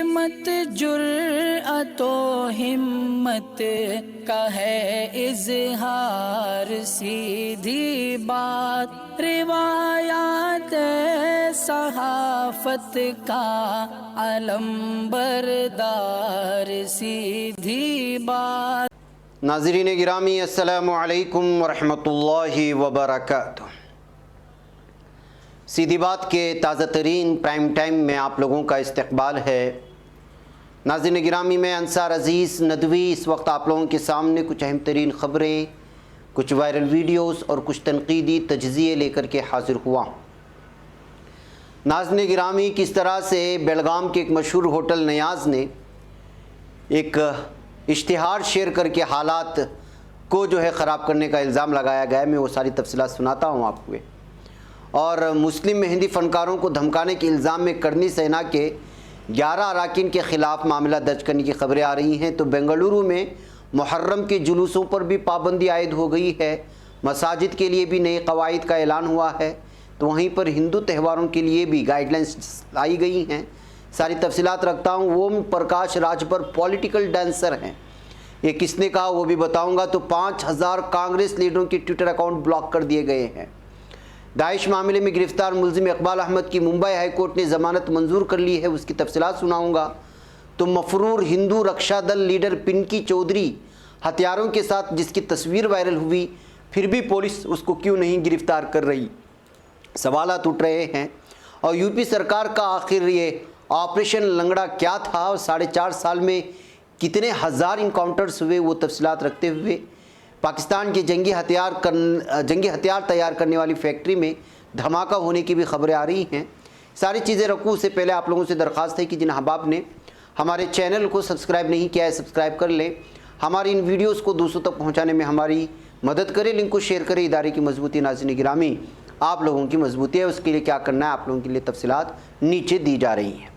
सिमत जुर्अतो हिम्मत का है इजहार, सीधी बात रिवायात सहाफत का अलंबरदार, सीधी बात। नाज़रीन गिरामी, अस्सलामु अलैकुम वरहमतुल्लाहि वबरकातुह। सीधी बात के ताज़ा तरीन प्राइम टाइम में आप लोगों का इस्तकबाल है। नाज़रीन गिरामी, मैं अंसार अज़ीज़ नदवी इस वक्त आप लोगों के सामने कुछ अहम तरीन ख़बरें, कुछ वायरल वीडियोस और कुछ तनकीदी तज्ज़िये लेकर के हाज़िर हुआ हूँ। नाज़रीन गिरामी, किस तरह से बेलगाम के एक मशहूर होटल नयाज़ ने एक इश्तिहार शेयर करके हालात को जो है ख़राब करने का इल्ज़ाम लगाया गया है, मैं वो सारी तफसीलात सुनाता हूँ आपको। और मुस्लिम मेहंदी फ़नकारों को धमकाने के इल्ज़ाम में करनी सेना के 11 अरकान के ख़िलाफ़ मामला दर्ज करने की ख़बरें आ रही हैं। तो बेंगलुरु में मुहर्रम के जुलूसों पर भी पाबंदी आयद हो गई है, मसाजिद के लिए भी नए कवायद का ऐलान हुआ है, तो वहीं पर हिंदू त्यौहारों के लिए भी गाइडलाइंस लाई गई हैं। सारी तफसीलात रखता हूँ। ओम प्रकाश राजभर पॉलिटिकल डांसर हैं, ये किसने कहा वो भी बताऊँगा। तो 5000 कांग्रेस लीडरों के ट्विटर अकाउंट ब्लॉक कर दिए गए हैं। दाइश मामले में गिरफ्तार मुलजिम इकबाल अहमद की मुंबई हाई कोर्ट ने ज़मानत मंजूर कर ली है, उसकी तफसीलात सुनाऊंगा। तो मफरूर हिंदू रक्षा दल लीडर पिंकी चौधरी हथियारों के साथ जिसकी तस्वीर वायरल हुई, फिर भी पुलिस उसको क्यों नहीं गिरफ्तार कर रही, सवालात उठ रहे हैं। और यूपी सरकार का आखिर ये ऑपरेशन लंगड़ा क्या था और 4.5 साल में कितने हज़ार इनकाउंटर्स हुए, वो तफसीलात रखते हुए पाकिस्तान की जंगी हथियार तैयार करने वाली फैक्ट्री में धमाका होने की भी खबरें आ रही हैं। सारी चीज़ें रखूँ उससे पहले आप लोगों से दरख्वास्त है कि जिन अहबाब ने हमारे चैनल को सब्सक्राइब नहीं किया है, सब्सक्राइब कर लें। हमारी इन वीडियोस को दूसरों तक पहुंचाने में हमारी मदद करें, लिंक को शेयर करें। इदारे की मजबूती नाज़रीन गिरामी आप लोगों की मजबूती है, उसके लिए क्या करना है आप लोगों के लिए तफसीलात नीचे दी जा रही हैं।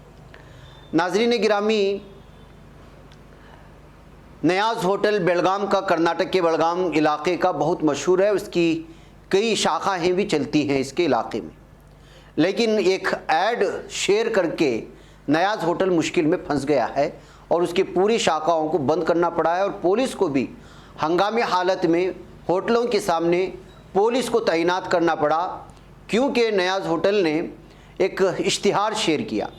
नाज़रीन गिरामी, नयाज़ होटल बेलगाम का कर्नाटक के बेलगाम इलाके का बहुत मशहूर है, उसकी कई शाखाएँ भी चलती हैं इसके इलाके में। लेकिन एक ऐड शेयर करके नयाज़ होटल मुश्किल में फंस गया है और उसकी पूरी शाखाओं को बंद करना पड़ा है और पुलिस को भी हंगामी हालत में होटलों के सामने पुलिस को तैनात करना पड़ा, क्योंकि नयाज़ होटल ने एक इश्तिहार शेयर किया।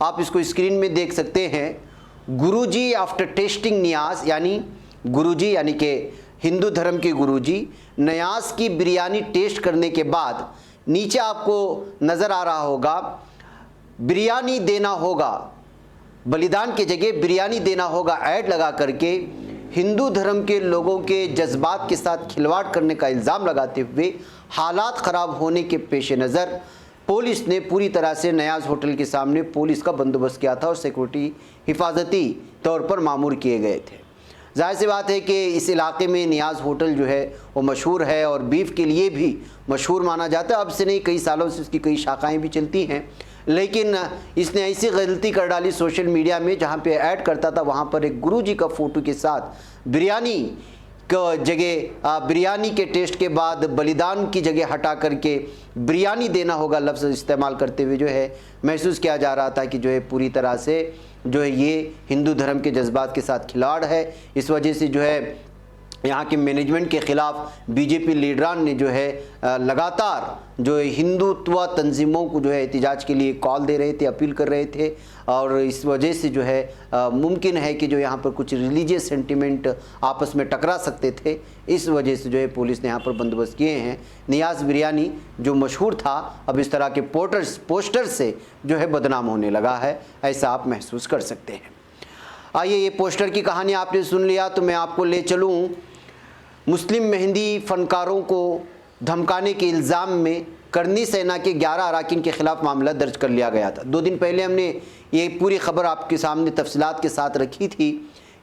आप इसको स्क्रीन में देख सकते हैं। गुरुजी आफ्टर टेस्टिंग नियाज, यानी गुरुजी यानी कि हिंदू धर्म के गुरुजी नयाज की बिरयानी टेस्ट करने के बाद नीचे आपको नज़र आ रहा होगा बिरयानी देना होगा, बलिदान की जगह बिरयानी देना होगा ऐड लगा करके हिंदू धर्म के लोगों के जज्बात के साथ खिलवाड़ करने का इल्ज़ाम लगाते हुए हालात ख़राब होने के पेश नज़र पुलिस ने पूरी तरह से नयाज़ होटल के सामने पुलिस का बंदोबस्त किया था और सिक्योरिटी हिफाजती तौर पर मामूर किए गए थे। जाहिर सी बात है कि इस इलाके में नियाज़ होटल जो है वो मशहूर है और बीफ के लिए भी मशहूर माना जाता है। अब से नहीं, कई सालों से उसकी कई शाखाएं भी चलती हैं। लेकिन इसने ऐसी गलती कर डाली सोशल मीडिया में, जहाँ पे ऐड करता था वहाँ पर एक गुरुजी का फ़ोटो के साथ बिरयानी जगह बिरयानी के टेस्ट के बाद बलिदान की जगह हटा करके बिरयानी देना होगा लफ्ज़ इस्तेमाल करते हुए जो है महसूस किया जा रहा था कि जो है पूरी तरह से जो है ये हिंदू धर्म के जज्बात के साथ खिलाड़ है। इस वजह से जो है यहाँ के मैनेजमेंट के ख़िलाफ़ बीजेपी लीडरान ने जो है लगातार जो है हिंदुत्व तंजीमों को जो है एहतजाज के लिए कॉल दे रहे थे, अपील कर रहे थे। और इस वजह से जो है मुमकिन है कि जो यहाँ पर कुछ रिलीजियस सेंटिमेंट आपस में टकरा सकते थे। इस वजह से जो है पुलिस ने यहाँ पर बंदोबस्त किए हैं। नियाज़ बिरयानी जो मशहूर था अब इस तरह के पोस्टर से जो है बदनाम होने लगा है, ऐसा आप महसूस कर सकते हैं। आइए, ये पोस्टर की कहानी आपने सुन लिया, तो मैं आपको ले चलूँ मुस्लिम मेहंदी फ़नकारों को धमकाने के इल्ज़ाम में करनी सेना के 11 अरकान के ख़िलाफ़ मामला दर्ज कर लिया गया था। 2 दिन पहले हमने ये पूरी खबर आपके सामने तफसीलात के साथ रखी थी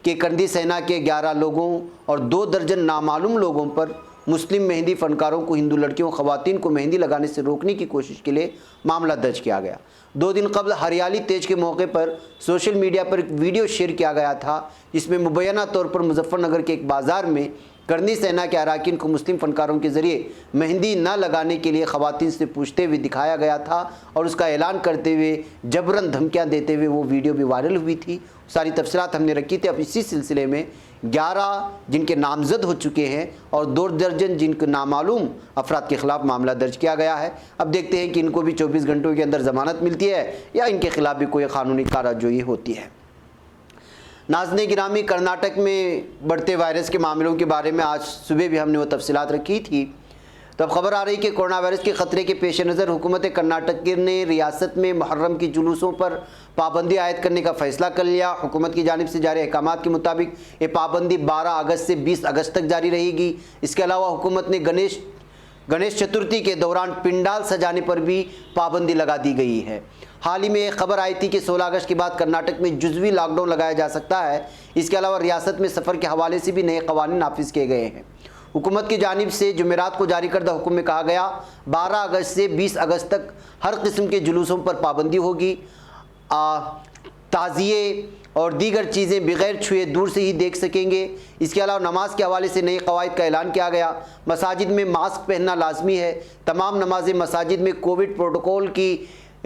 कि करनी सेना के 11 लोगों और 2 दर्जन नामालूम लोगों पर मुस्लिम मेहंदी फ़नकारों को, हिंदू लड़कियों ख़वातीन को मेहंदी लगाने से रोकने की कोशिश के लिए मामला दर्ज किया गया। 2 दिन कबल हरियाली तेज के मौके पर सोशल मीडिया पर एक वीडियो शेयर किया गया था, जिसमें मुबैना तौर पर मुजफ्फरनगर के एक बाज़ार में करनी सेना के अरकान को मुस्लिम फनकारों के ज़रिए मेहंदी न लगाने के लिए ख़वातीन से पूछते हुए दिखाया गया था और उसका ऐलान करते हुए जबरन धमकियां देते हुए वो वीडियो भी वायरल हुई थी। सारी तफसीलात हमने रखी थी। अब इसी सिलसिले में 11 जिनके नामजद हो चुके हैं और 2 दर्जन जिनके नामालूम अफराद के ख़िलाफ़ मामला दर्ज किया गया है। अब देखते हैं कि इनको भी 24 घंटों के अंदर ज़मानत मिलती है या इनके ख़िलाफ़ भी कोई कानूनी कार्रवाई होती है। नाज़रीन गिरामी, कर्नाटक में बढ़ते वायरस के मामलों के बारे में आज सुबह भी हमने वो तफसीलात रखी थी। तब खबर आ रही कि कोरोना वायरस के ख़तरे के पेश नज़र हुकूमत कर्नाटक ने रियासत में मुहर्रम की जुलूसों पर पाबंदी आयद करने का फ़ैसला कर लिया। हुकूमत की जानिब से जारी अहकामात के मुताबिक ये पाबंदी 12 अगस्त से 20 अगस्त तक जारी रहेगी। इसके अलावा हुकूमत ने गणेश चतुर्थी के दौरान पिंडाल सजाने पर भी पाबंदी लगा दी गई है। हाल ही में एक खबर आई थी कि 16 अगस्त के बाद कर्नाटक में जुज़वी लॉकडाउन लगाया जा सकता है। इसके अलावा रियासत में सफ़र के हवाले से भी नए क़वानीन नाफिज किए गए हैं। हुकूमत की जानिब से जुमेरात को जारी करदा हुक्म में कहा गया 12 अगस्त से 20 अगस्त तक हर किस्म के जुलूसों पर पाबंदी होगी। ताज़िए और दीगर चीज़ें बग़ैर छुए दूर से ही देख सकेंगे। इसके अलावा नमाज के हवाले से नए क़वाइद का ऐलान किया गया। मसाजिद में मास्क पहनना लाजमी है। तमाम नमाजें मसाजिद में कोविड प्रोटोकॉल की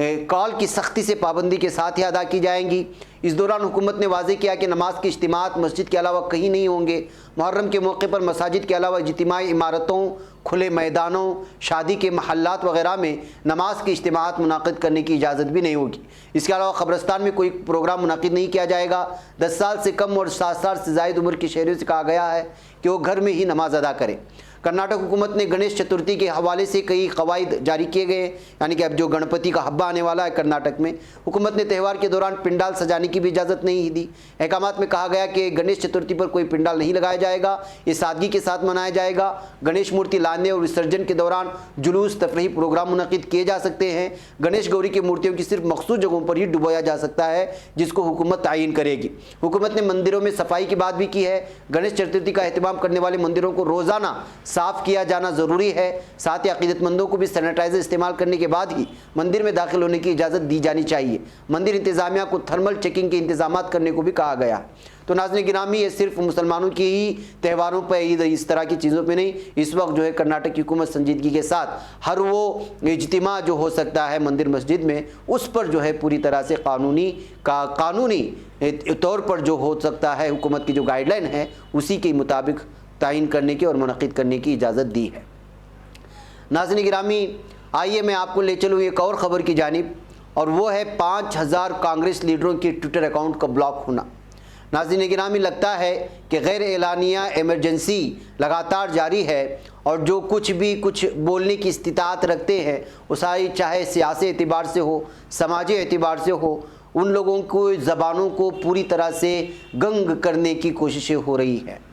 कॉल की सख्ती से पाबंदी के साथ ही अदा की जाएंगी। इस दौरान हुकूमत ने वाज़े किया कि नमाज के इज्तिमात मस्जिद के अलावा कहीं नहीं होंगे। मुहर्रम के मौके पर मसाजिद के अलावा इज्तिमाई इमारतों, खुले मैदानों, शादी के महल्लात वगैरह में नमाज के इज्तिमात मुनाक़िद करने की इजाज़त भी नहीं होगी। इसके अलावा क़ब्रिस्तान में कोई प्रोग्राम मुनाक़िद नहीं किया जाएगा। 10 साल से कम और 7 साल से ज़ायद उम्र के शहरियों से कहा गया है कि वो घर में ही नमाज अदा करें। कर्नाटक हुकूमत ने गणेश चतुर्थी के हवाले से कई क़वाइद जारी किए गए, यानी कि अब जो गणपति का हब्बा आने वाला है कर्नाटक में, हुकूमत ने त्यौहार के दौरान पिंडाल सजाने की भी इजाज़त नहीं दी। अहकामात में कहा गया कि गणेश चतुर्थी पर कोई पिंडाल नहीं लगाया जाएगा, ये सादगी के साथ मनाया जाएगा। गणेश मूर्ति लाने और विसर्जन के दौरान जुलूस, तफरीही प्रोग्राम मुनक़िद किए जा सकते हैं। गणेश गौरी की मूर्तियों की सिर्फ मखसूस जगहों पर ही डुबोया जा सकता है, जिसको हुकूमत तयीन करेगी। हुकूमत ने मंदिरों में सफाई की बात भी की है। गणेश चतुर्थी का एहतमाम करने वाले मंदिरों को रोज़ाना साफ़ किया जाना ज़रूरी है। साथ ही अक़ीदतमंदों को भी सैनिटाइज़र इस्तेमाल करने के बाद ही मंदिर में दाखिल होने की इजाज़त दी जानी चाहिए। मंदिर इंतज़ामिया को थर्मल चेकिंग के इंतज़ामात करने को भी कहा गया। तो नाज़रीन गिरामी, ये सिर्फ मुसलमानों की ही त्योहारों पर, ईद, इस तरह की चीज़ों पे नहीं, इस वक्त जो है कर्नाटक की हुकूमत संजीदगी के साथ हर वो इज्तिमा जो हो सकता है मंदिर मस्जिद में, उस पर जो है पूरी तरह से कानूनी तौर पर जो हो सकता है हुकूमत की जो गाइडलाइन है उसी के मुताबिक तायीन करने की और मुनक़िद करने की इजाज़त दी है। नाज़रीन गिरामी, आइए मैं आपको ले चलूँ एक और ख़बर की जानिब, और वो है 5000 कांग्रेस लीडरों के ट्विटर अकाउंट का ब्लॉक होना। नाज़रीन गिरामी, लगता है कि गैर एलानिया इमरजेंसी लगातार जारी है और जो कुछ बोलने की इस्तिताअत रखते हैं वो सारी, चाहे सियासी एतबार से हो, समाजी एतबार से हो, उन लोगों को ज़बानों को पूरी तरह से गंग करने की कोशिशें हो रही हैं।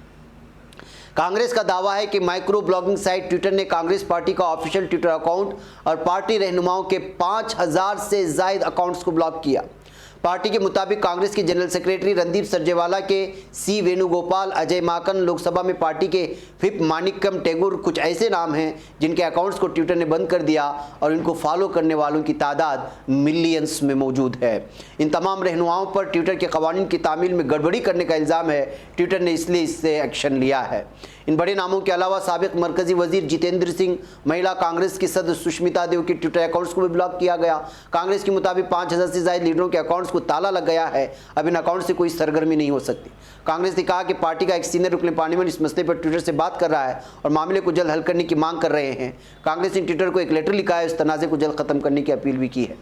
कांग्रेस का दावा है कि माइक्रो ब्लॉगिंग साइट ट्विटर ने कांग्रेस पार्टी का ऑफिशियल ट्विटर अकाउंट और पार्टी रहनुमाओं के 5000 से ज़ायद अकाउंट्स को ब्लॉक किया। पार्टी के मुताबिक कांग्रेस के जनरल सेक्रेटरी रणदीप सुरजेवाला के सी वेणुगोपाल, अजय माकन, लोकसभा में पार्टी के व्हिप माणिक्यम टेगोर कुछ ऐसे नाम हैं जिनके अकाउंट्स को ट्विटर ने बंद कर दिया और इनको फॉलो करने वालों की तादाद मिलियंस में मौजूद है। इन तमाम रहनुमाओं पर ट्विटर के कवानीन की तामील में गड़बड़ी करने का इल्ज़ाम है। ट्विटर ने इसलिए इससे एक्शन लिया है। इन बड़े नामों के अलावा साबिक मरकजी वजीर जितेंद्र सिंह, महिला कांग्रेस की सदस्य सुष्मिता देव के ट्विटर अकाउंट्स को भी ब्लॉक किया गया। कांग्रेस के मुताबिक 5000 से ज़ायद लीडरों के अकाउंट्स को ताला लग गया है। अब इन अकाउंट से कोई सरगर्मी नहीं हो सकती। कांग्रेस ने कहा कि पार्टी का एक सीनियर रुकन पार्लियामेंट इस मसले पर ट्विटर से बात कर रहा है और मामले को जल्द हल करने की मांग कर रहे हैं। कांग्रेस ने ट्विटर को एक लेटर लिखा है, इस तनाज़े को जल्द ख़त्म करने की अपील भी की है।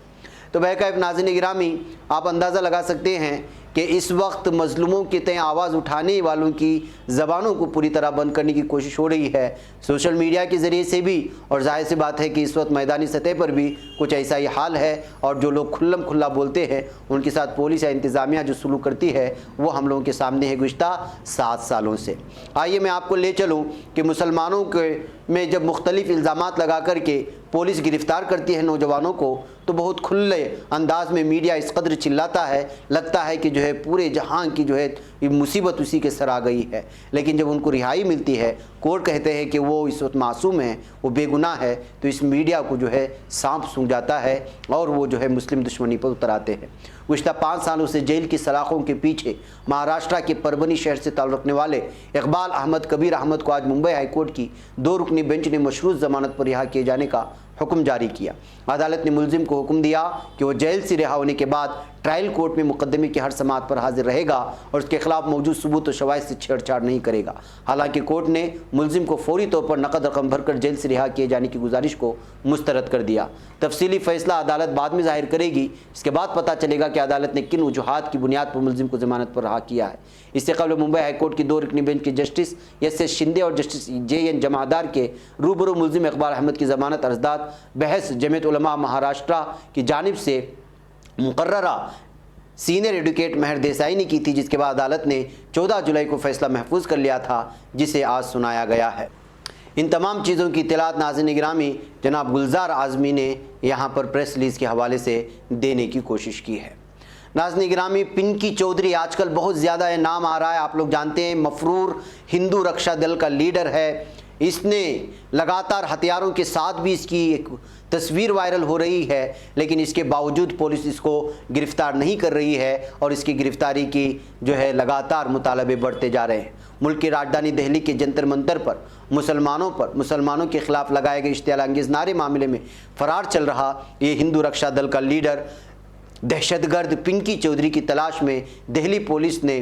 तो बहरकैफ नाज़रीन गिरामी, आप अंदाज़ा लगा सकते हैं कि इस वक्त मज़लूमों के तय आवाज़ उठाने वालों की ज़बानों को पूरी तरह बंद करने की कोशिश हो रही है सोशल मीडिया के ज़रिए से भी, और जाहिर सी बात है कि इस वक्त मैदानी सतह पर भी कुछ ऐसा ही हाल है। और जो लोग खुल्लम खुल्ला बोलते हैं उनके साथ पुलिस या इंतज़ामिया जो सलूक करती है वो हम लोगों के सामने है गुज़िश्ता 7 सालों से। आइए मैं आपको ले चलूँ कि मुसलमानों के में जब मुख्तलिफ़ इल्ज़ामात लगा कर के पुलिस गिरफ़्तार करती है नौजवानों को, तो बहुत खुले अंदाज में मीडिया इस कदर चिल्लाता है, लगता है कि जो है पूरे जहां की जो है ये मुसीबत उसी के सर आ गई है। लेकिन जब उनको रिहाई मिलती है, कोर्ट कहते हैं कि वो इस वक्त मासूम है, वो बेगुनाह है, तो इस मीडिया को जो है सांप सूंघ जाता है और वो जो है मुस्लिम दुश्मनी पर उतर आते हैं। गुज़िश्ता 5 सालों से जेल की सलाखों के पीछे महाराष्ट्र के परभनी शहर से ताल्लुक़ रखने वाले इकबाल अहमद कबीर अहमद को आज मुंबई हाईकोर्ट की 2 रुकनी बेंच ने मशरूत जमानत पर रिहा किए जाने का हुक्म जारी किया। अदालत ने मुलजिम को हुक्म दिया कि वो जेल से रिहा होने के बाद ट्रायल कोर्ट में मुकदमे की हर समाअत पर हाजिर रहेगा और उसके खिलाफ मौजूद सबूत और शवाहिद से छेड़छाड़ नहीं करेगा। हालांकि कोर्ट ने मुलजिम को फौरी तौर पर नकद रकम भरकर जेल से रिहा किए जाने की गुजारिश को मुस्तरद कर दिया। तफसीली फैसला अदालत बाद में जाहिर करेगी। इसके बाद पता चलेगा कि अदालत ने किन वजूहात की बुनियाद पर मुलजिम को जमानत पर रिहा किया है। इससे कबल मुंबई हाईकोर्ट की 2 रुकनी बेंच के जस्टिस एस शिंदे और जस्टिस JN जमादार के रूबरू मुलजिम इकबाल अहमद की जमानत अर्जदाद बहस जमीयत उलमा महाराष्ट्र की जानिब से मुकर्ररा सीनियर एडवोकेट महर देसाई ने की थी, जिसके बाद अदालत ने 14 जुलाई को फैसला महफूज कर लिया था, जिसे आज सुनाया गया है। इन तमाम चीज़ों की इत्तलात नाज़रीन गिरामी जनाब गुलजार आज़मी ने यहाँ पर प्रेस रिलीज़ के हवाले से देने की कोशिश की है। नाज़रीन गिरामी, पिंकी चौधरी आजकल बहुत ज़्यादा नाम आ रहा है। आप लोग जानते हैं मफरूर हिंदू रक्षा दल का लीडर है। इसने लगातार हथियारों के साथ भी इसकी एक तस्वीर वायरल हो रही है, लेकिन इसके बावजूद पुलिस इसको गिरफ्तार नहीं कर रही है और इसकी गिरफ्तारी की जो है लगातार मुतालबे बढ़ते जा रहे हैं। मुल्क की राजधानी दिल्ली के जंतर मंतर पर मुसलमानों के खिलाफ लगाए गए इश्तियाल अंगेज़ नारे मामले में फरार चल रहा ये हिंदू रक्षा दल का लीडर दहशतगर्द पिंकी चौधरी की तलाश में दिल्ली पुलिस ने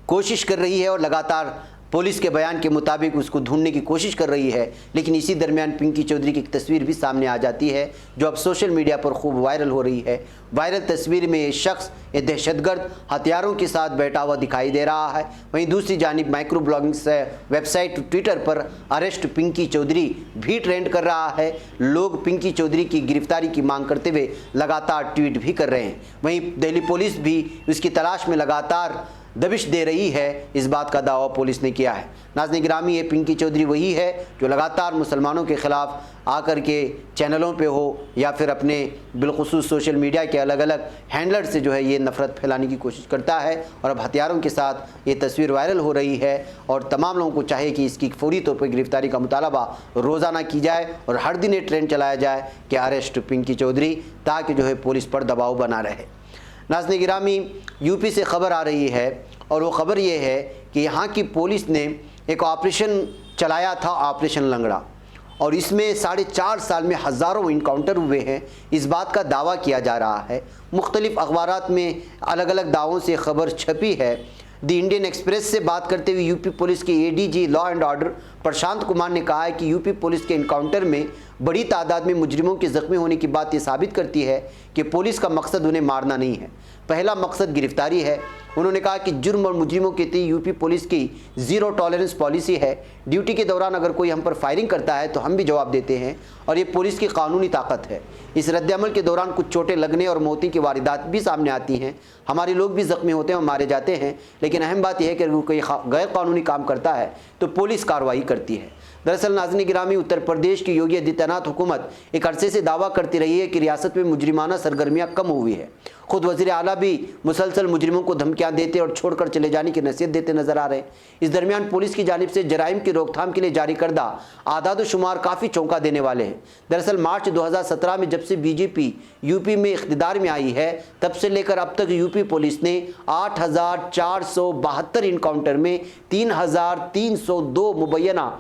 कोशिश कर रही है और लगातार पुलिस के बयान के मुताबिक उसको ढूंढने की कोशिश कर रही है। लेकिन इसी दरमियान पिंकी चौधरी की एक तस्वीर भी सामने आ जाती है जो अब सोशल मीडिया पर खूब वायरल हो रही है। वायरल तस्वीर में ये शख्स, ये दहशतगर्द हथियारों के साथ बैठा हुआ दिखाई दे रहा है। वहीं दूसरी जानिब माइक्रो ब्लॉगिंग वेबसाइट ट्विटर पर अरेस्ट पिंकी चौधरी भी ट्रेंड कर रहा है। लोग पिंकी चौधरी की गिरफ्तारी की मांग करते हुए लगातार ट्वीट भी कर रहे हैं। वहीं दिल्ली पुलिस भी उसकी तलाश में लगातार दबिश दे रही है, इस बात का दावा पुलिस ने किया है। नाज़रीन गिरामी, ये पिंकी चौधरी वही है जो लगातार मुसलमानों के ख़िलाफ़ आकर के चैनलों पे हो या फिर अपने बिलखुसूस सोशल मीडिया के अलग अलग हैंडलर से जो है ये नफ़रत फैलाने की कोशिश करता है और अब हथियारों के साथ ये तस्वीर वायरल हो रही है। और तमाम लोगों को चाहिए कि इसकी फौरी तौर पर गिरफ्तारी का मुतालबा रोज़ाना की जाए और हर दिन ये ट्रेंड चलाया जाए कि अरेस्ट पिंकी चौधरी, ताकि जो है पुलिस पर दबाव बना रहे। नाज़रीन गिरामी, यूपी से ख़बर आ रही है और वो ख़बर ये है कि यहाँ की पुलिस ने एक ऑपरेशन चलाया था, ऑपरेशन लंगड़ा, और इसमें 4.5 साल में हज़ारों इनकाउंटर हुए हैं, इस बात का दावा किया जा रहा है। मुख्तलिफ़ अखबारात में अलग अलग दावों से खबर छपी है। द इंडियन एक्सप्रेस से बात करते हुए यूपी पुलिस के ADG law and order Prashant Kumar ने कहा है कि यूपी पुलिस के इनकाउंटर में बड़ी तादाद में मुजरिमों के ज़ख्मी होने की बात ये साबित करती है कि पुलिस का मकसद उन्हें मारना नहीं है, पहला मकसद गिरफ्तारी है। उन्होंने कहा कि जुर्म और मुजरिमों के प्रति यूपी पुलिस की ज़ीरो टॉलरेंस पॉलिसी है। ड्यूटी के दौरान अगर कोई हम पर फायरिंग करता है तो हम भी जवाब देते हैं और ये पुलिस की कानूनी ताकत है। इस रद्दअमल के दौरान कुछ चोटें लगने और मौती की वारदात भी सामने आती हैं, हमारे लोग भी ज़ख्मी होते हैं और मारे जाते हैं, लेकिन अहम बात यह है कि अगर कोई गैर कानूनी काम करता है तो पुलिस कार्रवाई करती है। दरअसल नाज़रीन गिरामी, उत्तर प्रदेश की योगी आदित्यनाथ हुकूमत एक अरसे से दावा करती रही है कि रियासत में मुजरिमाना सरगर्मियाँ कम हुई है। खुद वज़ीर आला भी मुसलसल मुजरिमों को धमकियाँ देते और छोड़कर चले जाने की नसीहत देते नजर आ रहे हैं। इस दरमियान पुलिस की जानिब से जराइम की रोकथाम के लिए जारी करदा आदाद शुमार काफ़ी चौंका देने वाले हैं। दरअसल मार्च 2017 में जब से बीजेपी यूपी में इख्तिदार में आई है, तब से लेकर अब तक यूपी पुलिस ने 8,472 इनकाउंटर में 3,302 मुबैना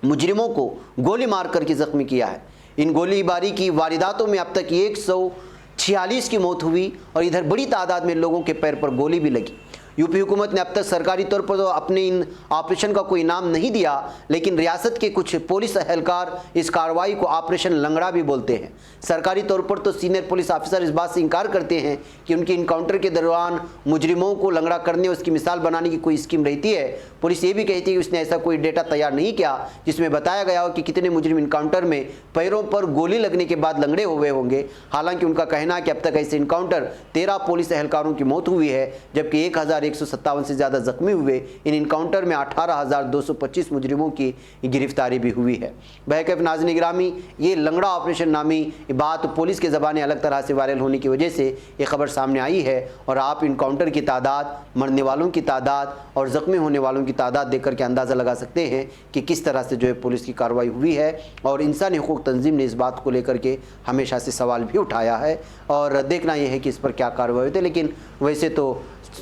मुजरिमों को गोली मार करके ज़ख्मी किया है। इन गोलीबारी की वारदातों में अब तक 146 की मौत हुई और इधर बड़ी तादाद में लोगों के पैर पर गोली भी लगी। यूपी हुकूमत ने अब तक सरकारी तौर पर तो अपने इन ऑपरेशन का कोई नाम नहीं दिया, लेकिन रियासत के कुछ पुलिस एहलकार इस कार्रवाई को ऑपरेशन लंगड़ा भी बोलते हैं। सरकारी तौर पर तो सीनियर पुलिस ऑफिसर इस बात से इनकार करते हैं कि उनके इनकाउंटर के दौरान मुजरिमों को लंगड़ा करने उसकी मिसाल बनाने की कोई स्कीम रहती है। पुलिस ये भी कहती है कि उसने ऐसा कोई डेटा तैयार नहीं किया जिसमें बताया गया हो कि कितने मुजरिम इनकाउंटर में पैरों पर गोली लगने के बाद लंगड़े हुए होंगे। हालांकि उनका कहना है कि अब तक ऐसे इनकाउंटर 13 पुलिस एहलकारों की मौत हुई है, जबकि 1000 1,157 से ज़्यादा जख्मी हुए। इन इनकाउंटर में 18,225 मुजरिमों की गिरफ्तारी भी हुई है। बहरकैफ नाज़रीन गिरामी, ये लंगड़ा ऑपरेशन नामी बात पुलिस के ज़बानी अलग तरह से वायरल होने की वजह से ये खबर सामने आई है और आप इनकाउंटर की तादाद, मरने वालों की तादाद और ज़ख्मी होने वालों की तादाद देख कर के अंदाज़ा लगा सकते हैं कि किस तरह से जो है पुलिस की कार्रवाई हुई है। और इंसानी हुकूक तंजीम ने इस बात को लेकर के हमेशा से सवाल भी उठाया है और देखना यह है कि इस पर क्या कार्रवाई होती है। लेकिन वैसे तो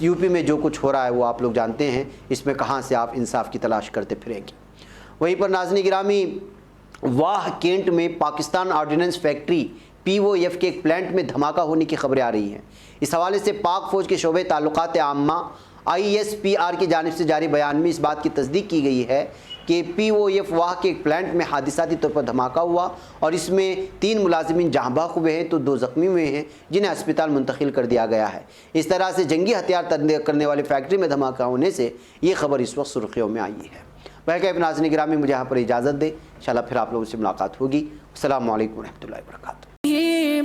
यूपी में जो कुछ हो रहा है वो आप लोग जानते हैं, इसमें कहाँ से आप इंसाफ की तलाश करते फिरेंगे। वहीं पर नाज़रीन गिरामी, वाह कैंट में पाकिस्तान ऑर्डिनेंस फैक्ट्री POF के एक प्लांट में धमाका होने की खबरें आ रही हैं। इस हवाले से पाक फ़ौज के शोबे ताल्लुकात आम्मा ISPR की जानिब से जारी बयान में इस बात की तस्दीक की गई है कि POF वाह के एक प्लांट में हादिसाती तौर पर धमाका हुआ और इसमें 3 मुलाजिमीन जहाँ बहक हुए हैं तो 2 ज़ख्मी हुए हैं, जिन्हें अस्पताल मुंतकिल कर दिया गया है। इस तरह से जंगी हथियार करने वाली फैक्ट्री में धमाका होने से ये खबर इस वक्त सुर्खियों में आई है। बहरकैफ नाज़रीन गिरामी, मुझे यहाँ पर इजाज़त दे, इंशाअल्लाह फिर आप लोगों से मुलाकात होगी। अस्सलामु अलैकुम रहमतुल्लाहि व बरकातुहू।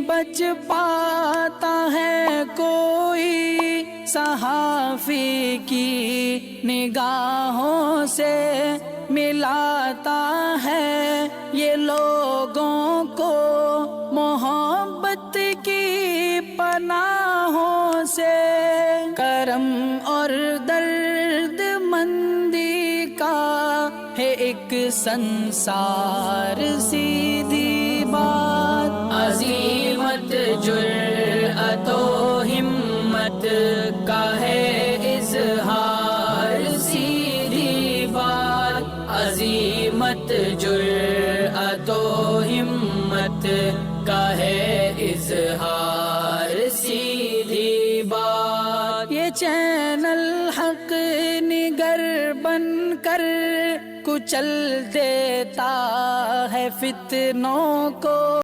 बच पाता है कोई सहाफ़ी की निगाहों से, मिलाता है ये लोगों को मोहब्बत की पनाहों से। करम और दर्द मंदी का है एक संसार, सीधी बात अज़ीमत जुर्अतो हिम्मत का है इज़हार, सीधी बात अज़ीमत जुर्अतो हिम्मत का है इज़हार, सीधी बात। ये चैनल हक निगर बन कर कुचल देता है फितनों को।